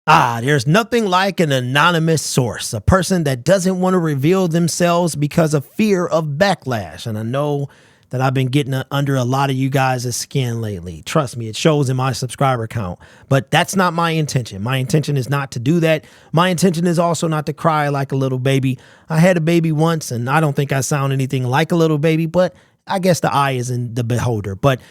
There's nothing like an anonymous source, a person that doesn't want to reveal themselves because of fear of backlash. And I know that I've been getting under a lot of you guys' skin lately. Trust me, it shows in my subscriber count. But that's not my intention. My intention is not to do that. My intention is also not to cry like a little baby. I had a baby once, and I don't think I sound anything like a little baby, but I guess the eye is in the beholder. But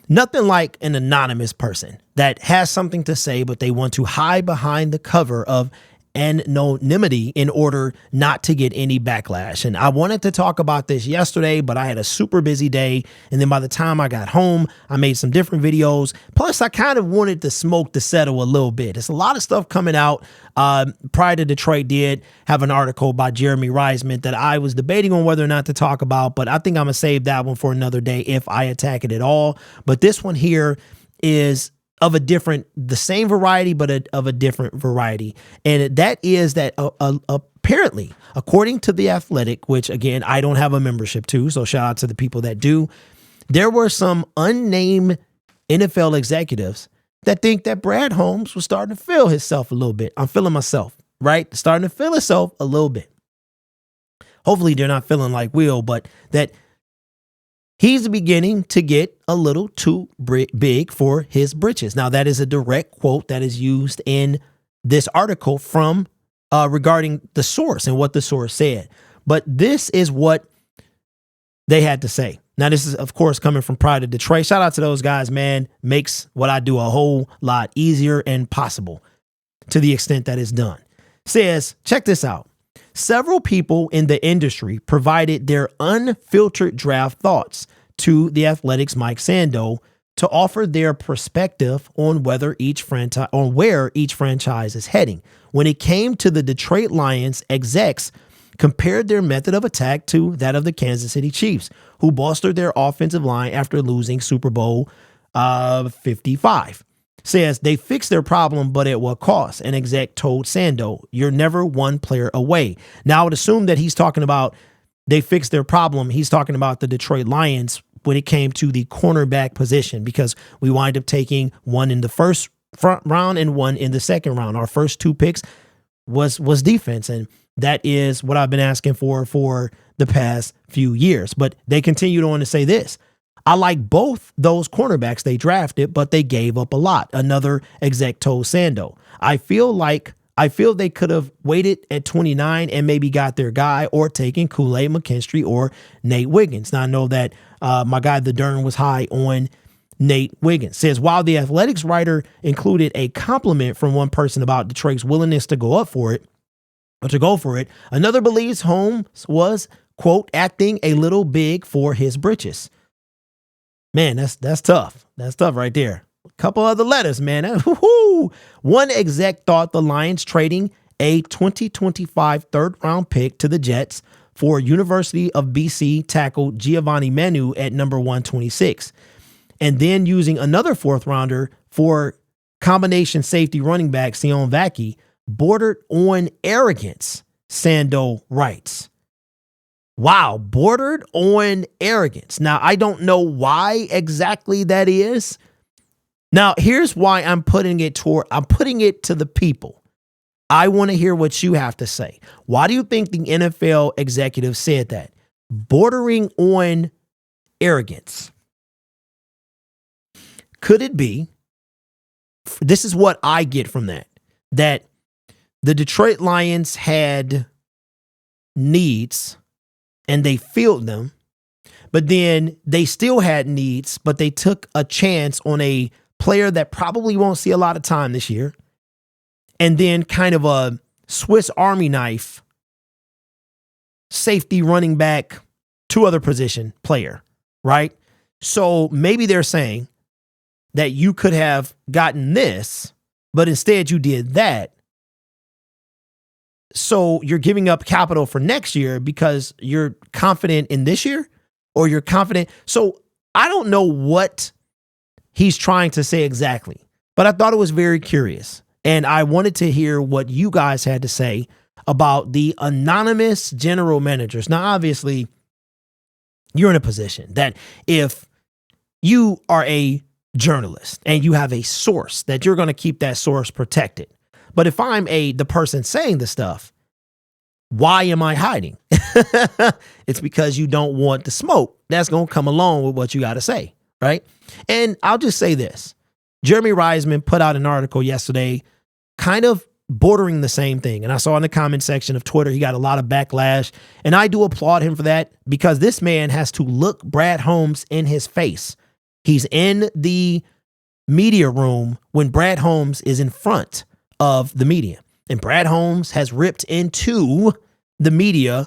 nothing like an anonymous person that has something to say, but they want to hide behind the cover of anonymity in order not to get any backlash. And I wanted to talk about this yesterday, but I had a super busy day. And then by the time I got home, I made some different videos. Plus, I kind of wanted the smoke to settle a little bit. There's a lot of stuff coming out. Prior to Detroit did have an article by Jeremy Reisman that I was debating on whether or not to talk about, but I think I'm going to save that one for another day if I attack it at all. But this one here is of the same variety, but of a different variety. And that is that apparently, according to The Athletic, which again, I don't have a membership to, so shout out to the people that do, there were some unnamed NFL executives that think that Brad Holmes was starting to feel himself a little bit. I'm feeling myself, right? Starting to feel himself a little bit. Hopefully they're not feeling like Will, but that he's beginning to get a little too big for his britches. Now, that is a direct quote that is used in this article from regarding the source and what the source said. But this is what they had to say. Now, this is, of course, coming from Pride of Detroit. Shout out to those guys, man. Makes what I do a whole lot easier and possible to the extent that it's done. Says, check this out. Several people in the industry provided their unfiltered draft thoughts to The Athletic's Mike Sando to offer their perspective on where each franchise is heading. When it came to the Detroit Lions, execs compared their method of attack to that of the Kansas City Chiefs, who bolstered their offensive line after losing Super Bowl 55. Says they fixed their problem, but at what cost? An exec told Sando, "You're never one player away." Now, I would assume that he's talking about they fixed their problem. He's talking about the Detroit Lions when it came to the cornerback position, because we wind up taking one in the first round and one in the second round. Our first two picks was defense, and that is what I've been asking for the past few years. But they continued on to say this. I like both those cornerbacks they drafted, but they gave up a lot. Another exec told Sando, I feel they could have waited at 29 and maybe got their guy or taken Kool-Aid McKinstry or Nate Wiggins. Now, I know that my guy, The Dern, was high on Nate Wiggins. Says, while the Athletics writer included a compliment from one person about Detroit's willingness to go for it, another believes Holmes was, quote, acting a little big for his britches. Man, that's tough. That's tough right there. A couple other letters, man. One exec thought the Lions trading a 2025 third-round pick to the Jets for University of BC tackle Giovanni Manu at number 126, and then using another fourth-rounder for combination safety running back Sion Vaki bordered on arrogance, Sando writes. Wow, bordered on arrogance. Now, I don't know why exactly that is. Now, here's why I'm putting it to the people. I want to hear what you have to say. Why do you think the NFL executive said that? Bordering on arrogance. Could it be, this is what I get from that the Detroit Lions had needs and they filled them, but then they still had needs, but they took a chance on a player that probably won't see a lot of time this year, and then kind of a Swiss Army knife safety running back, two other position player, right? So maybe they're saying that you could have gotten this, but instead you did that. So you're giving up capital for next year because you're confident in this year, or you're confident. So I don't know what he's trying to say exactly, but I thought it was very curious. And I wanted to hear what you guys had to say about the anonymous general managers. Now, obviously, you're in a position that if you are a journalist and you have a source, that you're going to keep that source protected. But if I'm the person saying the stuff, why am I hiding? It's because you don't want the smoke that's going to come along with what you got to say, right? And I'll just say this. Jeremy Reisman put out an article yesterday kind of bordering the same thing. And I saw in the comment section of Twitter, he got a lot of backlash. And I do applaud him for that, because this man has to look Brad Holmes in his face. He's in the media room when Brad Holmes is in front of the media. And Brad Holmes has ripped into the media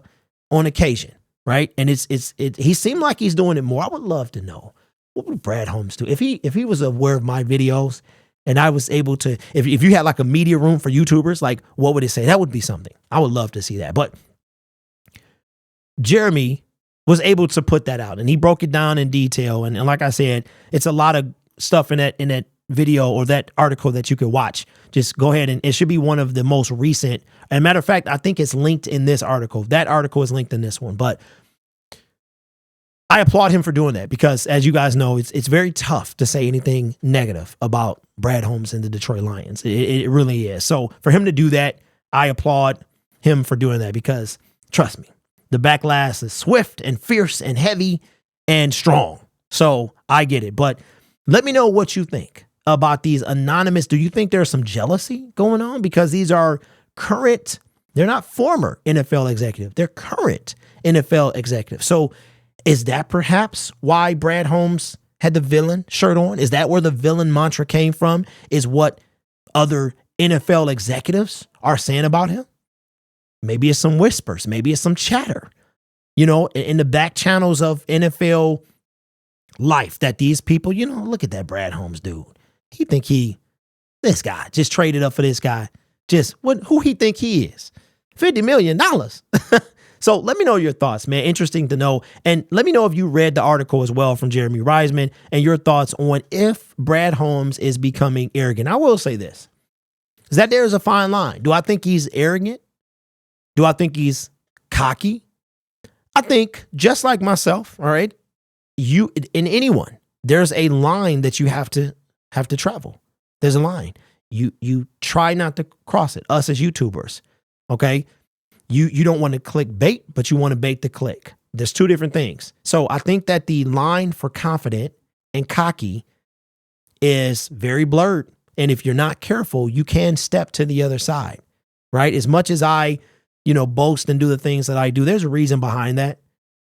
on occasion, right? And he seemed like he's doing it more. I would love to know, what would Brad Holmes do if he was aware of my videos and I was able to, if you had like a media room for YouTubers, like what would it say? That would be something. I would love to see that. But Jeremy was able to put that out, and he broke it down in detail. And like I said, it's a lot of stuff in that video or that article that you could watch. Just go ahead, and it should be one of the most recent. And matter of fact, I think it's linked in this article. That article is linked in this one. But I applaud him for doing that, because as you guys know, it's very tough to say anything negative about Brad Holmes and the Detroit Lions. It really is. So for him to do that, I applaud him for doing that, because trust me, the backlash is swift and fierce and heavy and strong. So I get it. But let me know what you think about these anonymous. Do you think there's some jealousy going on? Because these are current, they're not former NFL executive, they're current NFL executive. So is that perhaps why Brad Holmes had the villain shirt on? Is that where the villain mantra came from? Is what other NFL executives are saying about him? Maybe it's some whispers. Maybe it's some chatter, in the back channels of NFL life, that these people, look at that Brad Holmes dude. This guy just traded up for this guy. Who he think he is? $50 million. So let me know your thoughts, man. Interesting to know. And let me know if you read the article as well from Jeremy Reisman and your thoughts on if Brad Holmes is becoming arrogant. I will say this, is that there is a fine line. Do I think he's arrogant? Do I think he's cocky? I think, just like myself, all right, anyone, there's a line that you have to travel. There's a line. You try not to cross it. Us as YouTubers, okay? You don't want to click bait, but you want to bait the click. There's two different things. So I think that the line for confident and cocky is very blurred. And if you're not careful, you can step to the other side, right? As much as I, boast and do the things that I do, there's a reason behind that.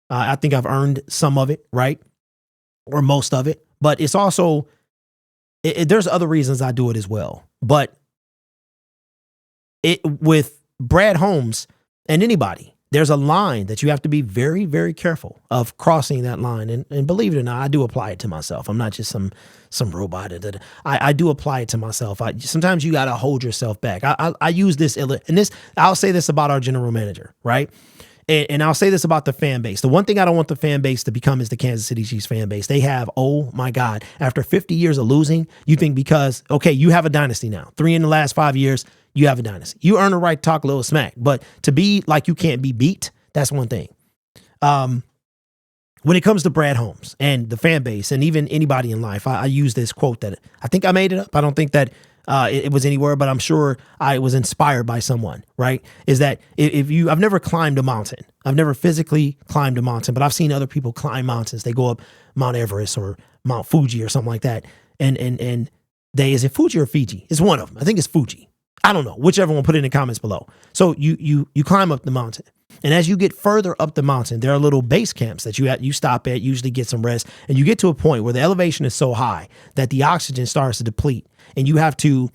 I think I've earned some of it, right? Or most of it. But it's also, there's other reasons I do it as well. But with Brad Holmes and anybody, there's a line that you have to be very, very careful of crossing that line. And believe it or not, I do apply it to myself. I'm not just some robot. I do apply it to myself. Sometimes you got to hold yourself back. I use this, and I'll say this about our general manager, right? And I'll say this about the fan base. The one thing I don't want the fan base to become is the Kansas City Chiefs fan base. They have, oh my God, after 50 years of losing, you think because, okay, you have a dynasty now. 3 in the last 5 years, you have a dynasty. You earn the right to talk a little smack. But to be like you can't be beat, that's one thing. When it comes to Brad Holmes and the fan base and even anybody in life, I use this quote that I think I made it up. I don't think that it was anywhere, but I'm sure I was inspired by someone, right? Is that I've never climbed a mountain. I've never physically climbed a mountain, but I've seen other people climb mountains. They go up Mount Everest or Mount Fuji or something like that. And is it Fuji or Fiji? It's one of them. I think it's Fuji. I don't know, whichever one, put it in the comments below. So you climb up the mountain. And as you get further up the mountain, there are little base camps that you stop at, usually get some rest. And you get to a point where the elevation is so high that the oxygen starts to deplete. And you have to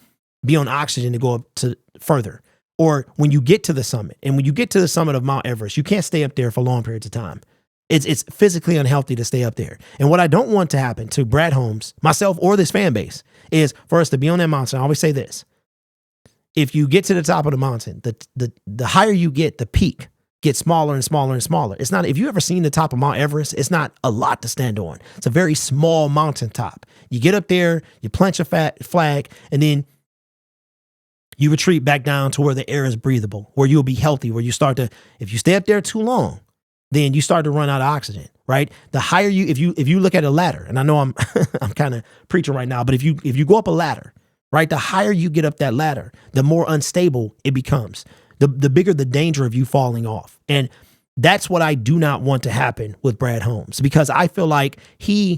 be on oxygen to go up to further. Or when you get to the summit, and when you get to the summit of Mount Everest, you can't stay up there for long periods of time. It's physically unhealthy to stay up there. And what I don't want to happen to Brad Holmes, myself, or this fan base is for us to be on that mountain. I always say this. If you get to the top of the mountain, the higher you get, the peak gets smaller and smaller and smaller. It's not, if you ever seen the top of Mount Everest, it's not a lot to stand on. It's a very small mountaintop. You get up there, you plant your flag, and then you retreat back down to where the air is breathable, where you'll be healthy, where you start to, if you stay up there too long, then you start to run out of oxygen, right? The higher you, if you look at a ladder, and I know I'm kind of preaching right now, but if you go up a ladder, right? The higher you get up that ladder, the more unstable it becomes, the bigger the danger of you falling off. And that's what I do not want to happen with Brad Holmes, because I feel like he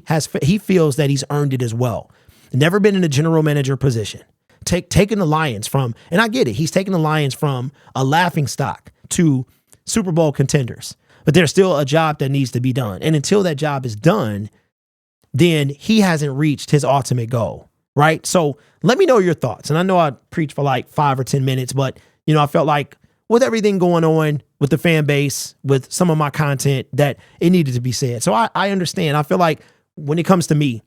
feels that he's earned it as well. Never been in a general manager position. Taking the Lions from, and I get it, he's taking the Lions from a laughing stock to Super Bowl contenders, but there's still a job that needs to be done. And until that job is done, then he hasn't reached his ultimate goal, right? So let me know your thoughts. And I know I preached for like 5 or 10 minutes, but I felt like with everything going on with the fan base, with some of my content, that it needed to be said. So I understand. I feel like when it comes to me,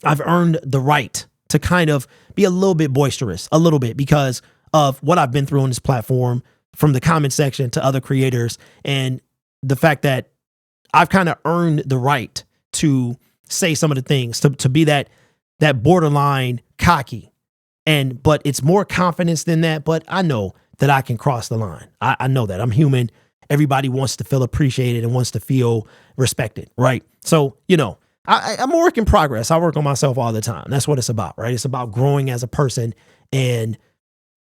I've earned the right to kind of be a little bit boisterous, a little bit, because of what I've been through on this platform, from the comment section to other creators, and the fact that I've kind of earned the right to say some of the things, to be that borderline cocky. But it's more confidence than that. But I know that I can cross the line. I know that I'm human. Everybody wants to feel appreciated and wants to feel respected, right? So, I'm a work in progress. I work on myself all the time. That's what it's about, right? It's about growing as a person and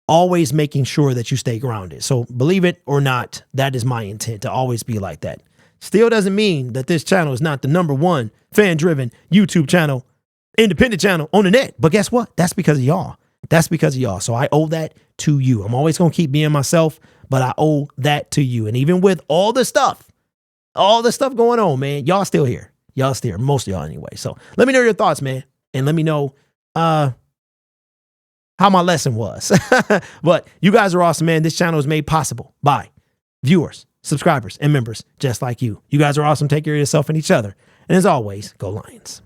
always making sure that you stay grounded. So believe it or not, that is my intent, to always be like that. Still doesn't mean that this channel is not the #1 fan-driven YouTube channel, independent channel on the net. But guess what? That's because of y'all. That's because of y'all. So I owe that to you. I'm always going to keep being myself, but I owe that to you. And even with all the stuff going on, man, y'all still here. Y'all still here. Most of y'all anyway. So let me know your thoughts, man. And let me know how my lesson was. But you guys are awesome, man. This channel is made possible by viewers, subscribers, and members just like you. You guys are awesome. Take care of yourself and each other. And as always, go Lions.